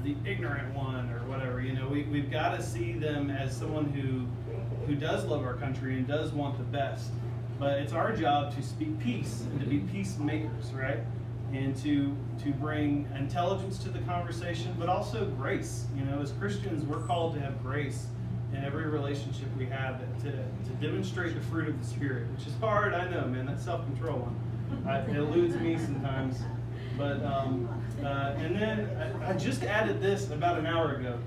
the ignorant one or whatever. You know, we've got to see them as someone who does love our country and does want the best. But it's our job to speak peace and to be peacemakers, right? And to bring intelligence to the conversation, but also grace. You know, as Christians, we're called to have grace in every relationship we have, to demonstrate the fruit of the Spirit, which is hard, I know, man. That self-control one, it eludes me sometimes. But and then I just added this about an hour ago.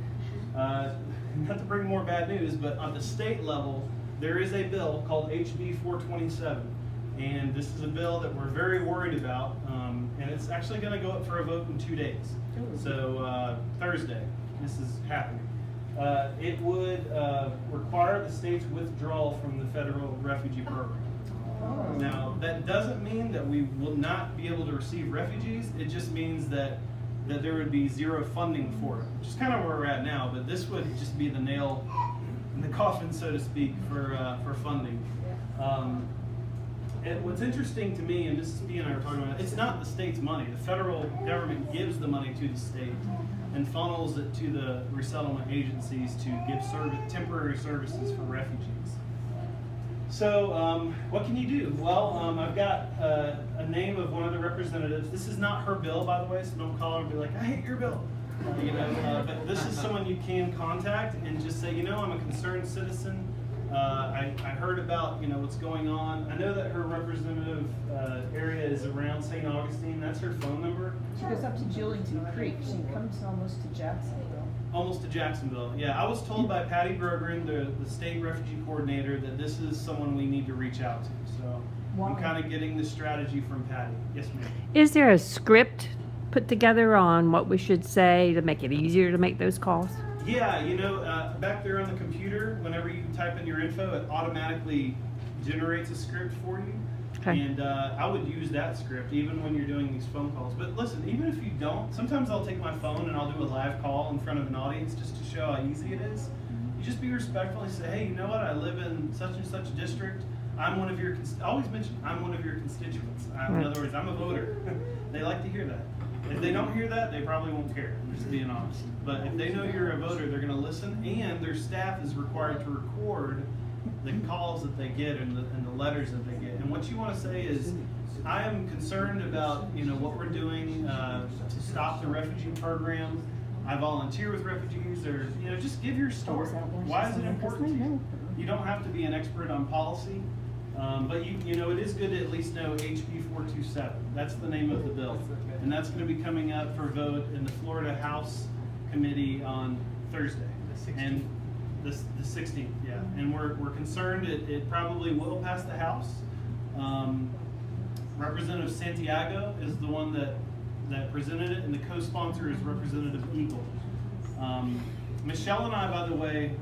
Not to bring more bad news, but on the state level, there is a bill called HB 427, and this is a bill that we're very worried about, and it's actually going to go up for a vote in 2 days. So Thursday, this is happening. It would require the state's withdrawal from the federal refugee program. Now, that doesn't mean that we will not be able to receive refugees. It just means that there would be zero funding for it, which is kind of where we're at now. But this would just be the nail in the coffin, so to speak, for funding. And what's interesting to me, and this is P and I were talking about, it's not the state's money. The federal government gives the money to the state and funnels it to the resettlement agencies to give temporary services for refugees. So what can you do? Well, I've got a name of one of the representatives. This is not her bill, by the way, so don't call her and be like, I hate your bill. But this is someone you can contact and just say, I'm a concerned citizen. I heard about what's going on. I know that her representative area is around St. Augustine. That's her phone number. She goes up to Jillington Creek. She comes almost to Jacksonville. Almost to Jacksonville. Yeah, I was told by Patty Berggren, the state refugee coordinator, that this is someone we need to reach out to. So I'm kind of getting the strategy from Patty. Yes, ma'am. Is there a script put together on what we should say to make it easier to make those calls? Yeah, back there on the computer, whenever you type in your info, it automatically generates a script for you. Okay. And I would use that script even when you're doing these phone calls. But listen, even if you don't, sometimes I'll take my phone and I'll do a live call in front of an audience just to show how easy it is. You just be respectful and say, hey, you know what? I live in such and such district. I'm one of your, always mention, I'm one of your constituents. In other words, I'm a voter. They like to hear that. If they don't hear that, they probably won't care. I'm just being honest. But if they know you're a voter, they're going to listen, and their staff is required to record the calls that they get and the letters that they get. And what you want to say is, I am concerned about what we're doing to stop the refugee program. I volunteer with refugees, or just give your story. Why is it important to you? You don't have to be an expert on policy, but it is good to at least know HB 427. That's the name of the bill, and that's going to be coming up for vote in the Florida House Committee on Thursday. And the 16th, yeah. And we're concerned it probably will pass the House. Representative Santiago is the one that presented it, and the co-sponsor is Representative Eagle. Michelle and I, by the way,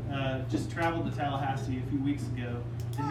just traveled to Tallahassee a few weeks ago.